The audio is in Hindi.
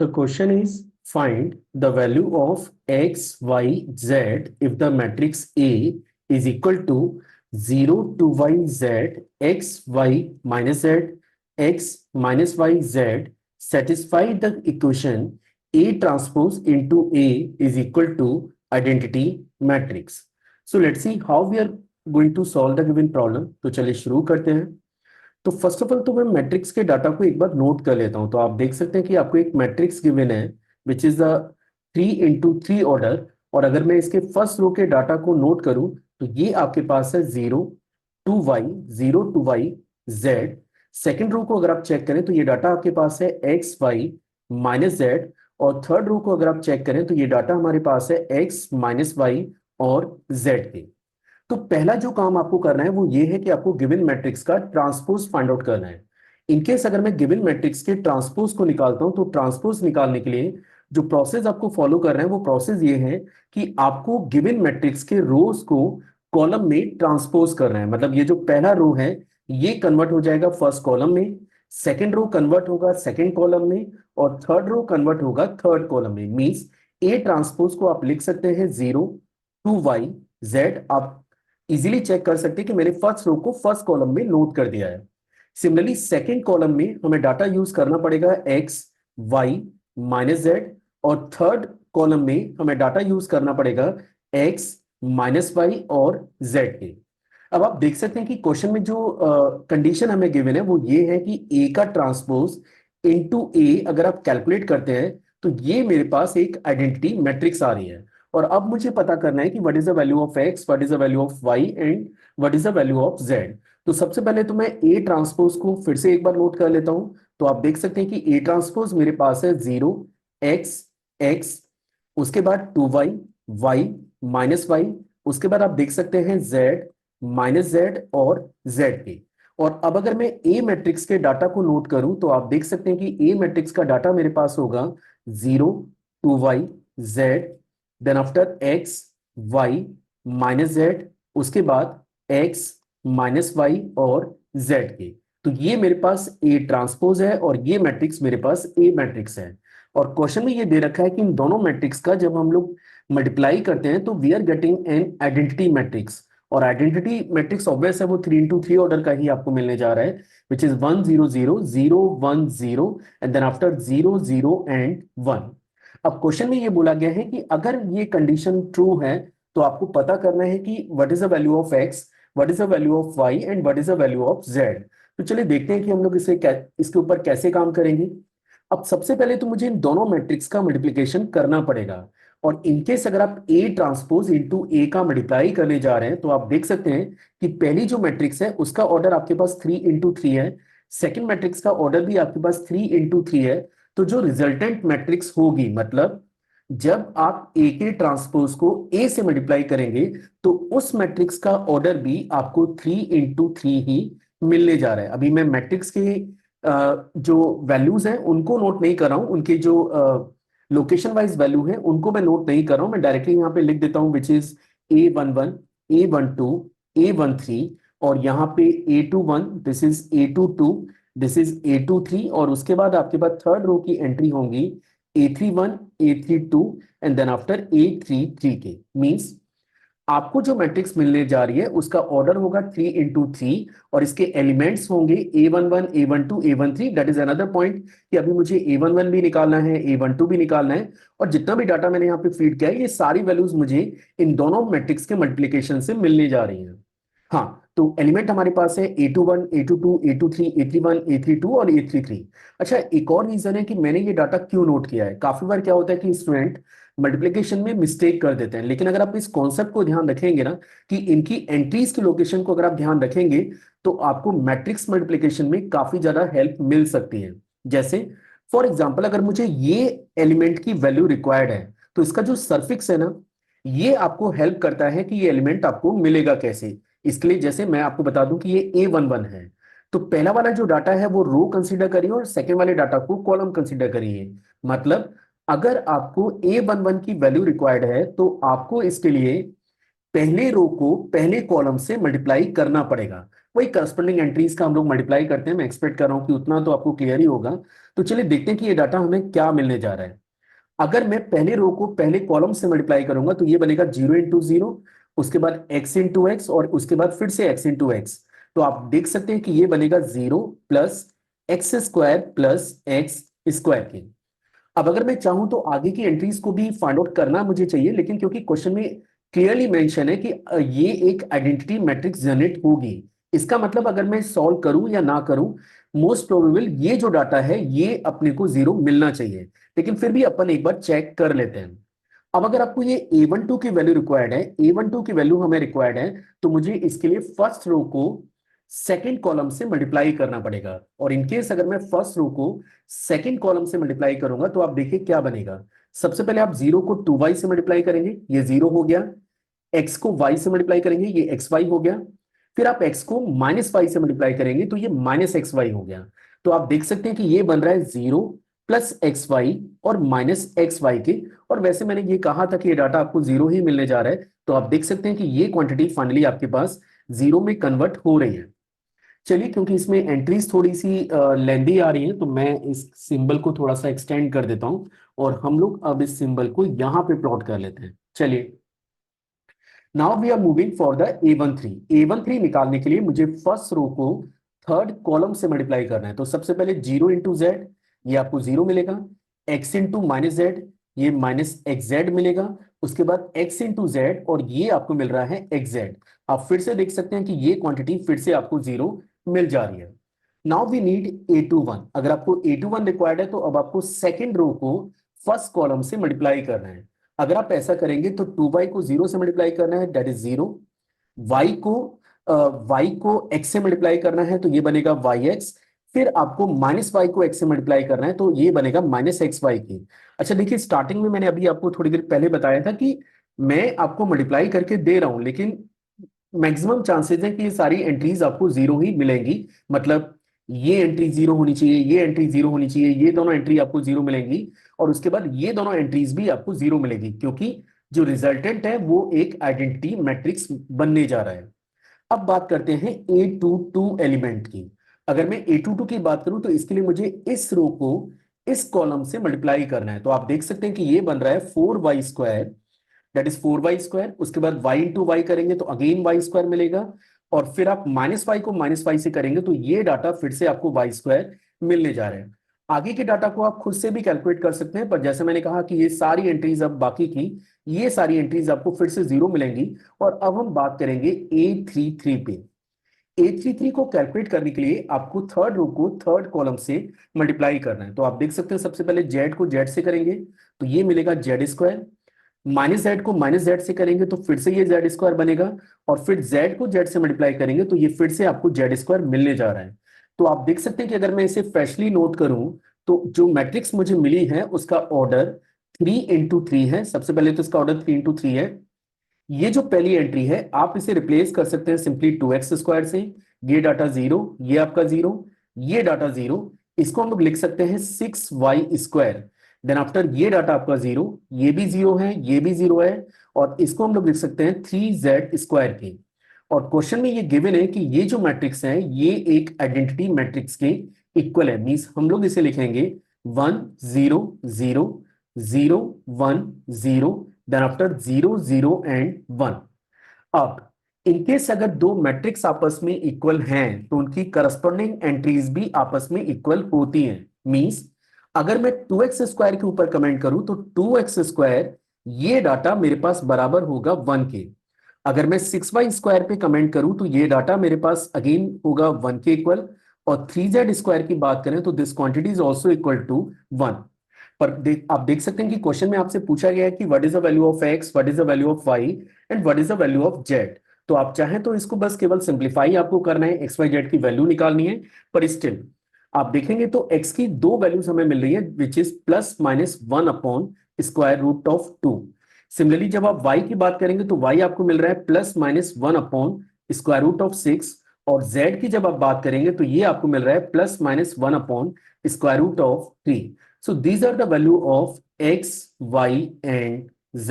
The question is find the value of x, y, z if the matrix A is equal to 0 to y, z, x, y minus z, x minus y, z satisfy the equation A transpose into A is equal to identity matrix. So let's see how we are going to solve the given problem. तो चलिए शुरू करते हैं। तो फर्स्ट ऑफ ऑल तो मैं मैट्रिक्स के डाटा को एक बार नोट कर लेता हूं। तो आप देख सकते हैं कि आपको एक मैट्रिक्स गिवन है which is the 3 into 3 order. और अगर मैं इसके फर्स्ट रो के डाटा को नोट करूं तो ये आपके पास है 0 to y, 0 to y z। Second row को अगर आप चेक करें तो ये डाटा आपके पास है एक्स वाई माइनस जेड। और थर्ड रो को अगर आप चेक करें तो ये डाटा हमारे पास है एक्स माइनस वाई और जेड के। तो पहला जो काम आपको करना है वो ये है कि आपको गिवन मैट्रिक्स का ट्रांसपोज फाइंड आउट करना है। इनकेस अगर मैं गिवन मैट्रिक्स के ट्रांसपोज को निकालता हूं तो ट्रांसपोज निकालने के लिए जो प्रोसेस आपको फॉलो कर रहे हैं वो प्रोसेस ये है कि आपको गिवन मैट्रिक्स के रोज को कॉलम में ट्रांसपोज करना है। मतलब ये जो पहला रो है ये कन्वर्ट हो जाएगा फर्स्ट कॉलम में, सेकेंड रो कन्वर्ट होगा सेकेंड कॉलम में, और थर्ड रो कन्वर्ट होगा थर्ड कॉलम में। मींस ए ट्रांसपोज को आप लिख सकते हैं 0 to y z। आप इजीली चेक कर सकते हैं कि मैंने फर्स्ट रो को फर्स्ट कॉलम में नोट कर दिया है। सिमिलरली सेकंड कॉलम में हमें डाटा यूज करना पड़ेगा एक्स वाई माइनस जेड, और थर्ड कॉलम में हमें डाटा यूज करना पड़ेगा एक्स माइनस वाई और जेड के। अब आप देख सकते हैं कि क्वेश्चन में जो कंडीशन हमें गिवन है वो ये है कि ए का ट्रांसपोज इनटू ए अगर आप कैलकुलेट करते हैं तो ये मेरे पास एक आइडेंटिटी मैट्रिक्स आ रही है। और अब मुझे पता करना है कि what is the value of X, what is the value of Y and what is the value of Z. तो सबसे पहले तो मैं ए ट्रांसपोज को फिर से एक बार नोट कर लेता हूं। तो आप देख सकते हैं कि ए ट्रांसपोज मेरे पास है 0 x, उसके बाद 2y, y माइनस वाई, उसके बाद आप देख सकते हैं z माइनस जेड और z के। और अब अगर मैं ए मैट्रिक्स के डाटा को नोट करूं तो आप देख सकते हैं कि ए मैट्रिक्स का डाटा मेरे पास होगा 0 to y z, then after x y minus Z, उसके बाद x माइनस वाई और z के। तो ये मेरे पास ए ट्रांसपोज है और ये मैट्रिक्स मेरे पास ए मैट्रिक्स है। और क्वेश्चन में ये दे रखा है कि इन दोनों मैट्रिक्स का जब हम लोग मल्टीप्लाई करते हैं तो we are getting an identity matrix. और आइडेंटिटी मैट्रिक्स ऑब्वियस है वो 3 into 3 ऑर्डर का ही आपको मिलने जा रहा है which is 1 0 0 0 1 0 and then after 0 0 and 1। अब क्वेश्चन में ये बोला गया है कि अगर ये कंडीशन ट्रू है तो आपको पता करना है कि what is the value of X, what is the value of Y and what is the value of Z. तो चलिए देखते हैं कि हम लोग इसके ऊपर कैसे काम करेंगे। अब सबसे पहले तो मुझे इन दोनों मैट्रिक्स का मल्टीप्लिकेशन करना पड़ेगा। और इनकेस अगर आप ए ट्रांसपोज इनटू ए का मल्टीप्लाई करने जा रहे हैं तो आप देख सकते हैं कि पहली जो मैट्रिक्स है उसका ऑर्डर आपके पास 3 into 3 है, सेकंड मैट्रिक्स का ऑर्डर भी आपके पास 3 into 3 है। तो जो रिजल्टेंट मैट्रिक्स होगी, मतलब जब आप ए के ट्रांसपोज को ए से मल्टीप्लाई करेंगे तो उस मैट्रिक्स का ऑर्डर भी आपको 3 into 3 ही मिलने जा रहा है। अभी मैं मैट्रिक्स के जो वैल्यूज हैं उनको नोट नहीं कर रहा हूं, उनके जो लोकेशन वाइज वैल्यू है उनको मैं नोट नहीं कर रहा हूं। मैं डायरेक्टली यहाँ पे लिख देता हूं which is A11, A12, A13, और यहाँ पे A21, this is A22, this is A23, और उसके बाद आपके पास थर्ड रो की एंट्री होंगी A31, A32 and then after A33 के। मींस आपको जो मैट्रिक्स मिलने जा रही है उसका ऑर्डर होगा 3 into 3 और इसके एलिमेंट्स होंगे A11, A12, A13। That is another point कि अभी मुझे A11 भी निकालना है, A12 भी निकालना है, और जितना भी डाटा मैंने यहाँ पे फीड किया है ये सारी वैल्यूज मुझे इन दोनों मैट्रिक्स के मल्टीप्लिकेशन से मिलने जा रही हैं। हाँ, तो एलिमेंट हमारे पास है A21, A22, A23, A31, A32 और A33। अच्छा, एक और रीजन है कि मैंने ये डाटा क्यों नोट किया है। काफी बार क्या होता है कि स्टूडेंट मल्टीप्लिकेशन में मिस्टेक कर देते हैं, लेकिन अगर आप इस कॉन्सेप्ट को ध्यान रखेंगे ना कि इनकी एंट्रीज की लोकेशन को अगर आप ध्यान रखेंगे तो आपको मैट्रिक्स मल्टीप्लिकेशन में काफी ज्यादा हेल्प मिल सकती है। जैसे फॉर एग्जाम्पल अगर मुझे ये एलिमेंट की वैल्यू रिक्वायर्ड है तो इसका जो सर्फिक्स है ना ये आपको हेल्प करता है कि ये एलिमेंट आपको मिलेगा कैसे। इसके लिए जैसे मैं आपको बता दूं कि ये A11 है तो पहला वाला जो डाटा है वो रो कंसीडर करिए और सेकेंड वाले डाटा को कॉलम कंसीडर करिए। मतलब अगर आपको A11 की वैल्यू रिक्वायर्ड है तो आपको इसके लिए पहले रो को पहले कॉलम से मल्टीप्लाई करना पड़ेगा। वही करस्पॉन्डिंग एंट्रीज का हम लोग मल्टीप्लाई करते हैं। मैं एक्सपेक्ट कर रहा हूं कि उतना तो आपको क्लियर ही होगा। तो चलिए देखते हैं कि ये डाटा हमें क्या मिलने जा रहा है। अगर मैं पहले रो को पहले कॉलम से मल्टीप्लाई करूंगा तो ये बनेगा 0 इंटू 0, उसके बाद x इंटू एक्स, और उसके बाद फिर से x इंटू एक्स। तो आप देख सकते हैं कि ये बनेगा 0 + x² + x² के। अब अगर मैं चाहूं तो आगे की एंट्रीज को भी फाइंड आउट करना मुझे चाहिए, लेकिन क्योंकि क्वेश्चन में क्लियरली मेंशन है कि ये एक आइडेंटिटी मैट्रिक्स जनरेट होगी, इसका मतलब अगर मैं सॉल्व करूं या ना करूं, मोस्ट प्रोबेबल ये जो डाटा है ये अपने को 0 मिलना चाहिए। लेकिन फिर भी अपन एक बार चेक कर लेते हैं। अब अगर आपको ये A12 की वैल्यू रिक्वायर्ड है, A12 की वैल्यू हमें रिक्वायर्ड है, तो मुझे इसके लिए फर्स्ट रो को सेकंड कॉलम से मल्टीप्लाई करना पड़ेगा। और इनकेस अगर मैं फर्स्ट रो को सेकंड कॉलम से मल्टीप्लाई करूंगा तो आप देखिए क्या बनेगा। सबसे पहले आप 0 को 2y से मल्टीप्लाई करेंगे, ये 0 हो गया। x को y से मल्टीप्लाई करेंगे, ये xy हो गया। फिर आप x को -y से मल्टीप्लाई करेंगे तो ये -xy हो गया। तो आप देख सकते हैं कि ये बन रहा है 0 + xy और -xy के। और वैसे मैंने ये कहा था कि ये डाटा आपको 0 ही मिलने जा रहा है, तो आप देख सकते हैं कि ये क्वांटिटी फाइनली आपके पास 0 में कन्वर्ट हो रही है। चलिए, क्योंकि इसमें एंट्रीज थोड़ी सी लेंदी आ रही है, तो मैं इस सिंबल को थोड़ा सा एक्सटेंड कर देता हूं और हम लोग अब इस सिंबल को यहां पे प्लॉट कर लेते हैं। चलिए, now we are moving for the A13 निकालने के लिए मुझे फर्स्ट रो को थर्ड कॉलम से मल्टीप्लाई करना है। तो सबसे पहले 0 इंटू जेड, ये आपको 0 मिलेगा। x इंटू -z, ये -xz मिलेगा। उसके बाद x इंटू z, और ये आपको मिल रहा है xz। आप फिर से देख सकते हैं कि ये क्वांटिटी फिर से आपको 0 मिल जा रही है। Now we need A21। अगर आपको A21 रिक्वायर्ड है तो अब आपको सेकेंड रो को फर्स्ट कॉलम से मल्टीप्लाई करना है। अगर आप ऐसा करेंगे तो 2y को 0 से मल्टीप्लाई करना है, दैट इज 0। y को x से मल्टीप्लाई करना है तो ये बनेगा yx। फिर आपको -y को x से मल्टीप्लाई करना है तो ये बनेगा -xy की। अच्छा देखिए, स्टार्टिंग में मैंने अभी आपको थोड़ी देर पहले बताया था कि मैं आपको मल्टीप्लाई करके दे रहा हूं, लेकिन मैक्सिमम चांसेस है कि ये सारी एंट्रीज आपको 0 ही मिलेंगी। मतलब ये एंट्री 0 होनी चाहिए, ये एंट्री 0 होनी चाहिए, ये दोनों एंट्री आपको 0 मिलेंगी, और उसके बाद ये दोनों एंट्रीज भी आपको 0 मिलेगी, क्योंकि जो रिजल्टेंट है वो एक आइडेंटिटी मैट्रिक्स बनने जा रहा है। अब बात करते हैं A22 एलिमेंट की। अगर मैं A22 की बात करूं तो इसके लिए मुझे इस रो को इस कॉलम से मल्टीप्लाई करना है। तो आप देख सकते हैं कि ये बन रहा है 4y², दैट इज 4y²। उसके बाद y इंटू वाई करेंगे तो अगेन y² मिलेगा। और फिर आप -y को -y से करेंगे तो ये डाटा फिर से आपको y² मिलने जा रहे हैं। आगे के डाटा को आप खुद से भी कैलकुलेट कर सकते हैं, पर जैसे मैंने कहा कि ये सारी एंट्रीज अब बाकी की, ये सारी एंट्रीज आपको फिर से 0 मिलेंगी। और अब हम बात करेंगे A33 पे। A33 को कैलकुलेट करने के लिए आपको थर्ड रो को थर्ड कॉलम से मल्टीप्लाई करना है। तो आप देख सकते हैं सबसे पहले z को z से करेंगे तो ये मिलेगा z²। -z को -z से करेंगे तो फिर से ये z² बनेगा। और फिर z को z से मल्टीप्लाई करेंगे तो ये फिर से आपको z² मिलने जा रहा है। तो आप देख सकते हैं कि अगर मैं इसे फ्रेशली नोट करूं तो जो मैट्रिक्स मुझे मिली है उसका ऑर्डर 3 इंटू 3 है। सबसे पहले तो इसका ऑर्डर 3 इंटू 3 है। ये जो पहली एंट्री है आप इसे रिप्लेस कर सकते हैं सिंपली 2x² से। ये डाटा 0, ये आपका 0, ये डाटा 0। इसको हम लोग लिख सकते हैं 6y²। देन आफ्टर ये डाटा आपका 0, ये भी 0 है, ये भी 0 है। और इसको हम लोग लिख सकते हैं 3z² की। और क्वेश्चन में ये गिवन है कि ये जो मैट्रिक्स है ये एक आइडेंटिटी मैट्रिक्स के इक्वल है। मींस हम लोग इसे लिखेंगे 1 0 0 0 1 0, देन आफ्टर 0 0 एंड 1। अब इनकेस अगर दो मैट्रिक्स आपस में इक्वल हैं तो उनकी करस्पॉन्डिंग एंट्रीज भी आपस में इक्वल होती हैं। मींस अगर मैं 2x² के ऊपर कमेंट करूं तो 2x², ये डाटा मेरे पास बराबर होगा 1 के। अगर मैं 6y² पे कमेंट करूं तो ये डाटा मेरे पास अगेन होगा 1 के इक्वल। और 3z² की बात करें तो this quantity is also equal to 1। पर आप देख सकते हैं कि क्वेश्चन में आपसे पूछा गया है कि what is the value of x, what is the value of y and what is the value of z। तो आप चाहें तो इसको बस केवल सिंप्लीफाई आपको करना है, x y z की वैल्यू निकालनी है। पर स्टिल आप देखेंगे तो x की दो वैल्यूज हमें मिल रही है, विच इज +-1/√2। सिमिलरली जब आप y की बात करेंगे तो y आपको मिल रहा है +-1/√6। और z की जब आप बात करेंगे तो ये आपको मिल रहा है +-1/√3। So these are the value of x, y and z.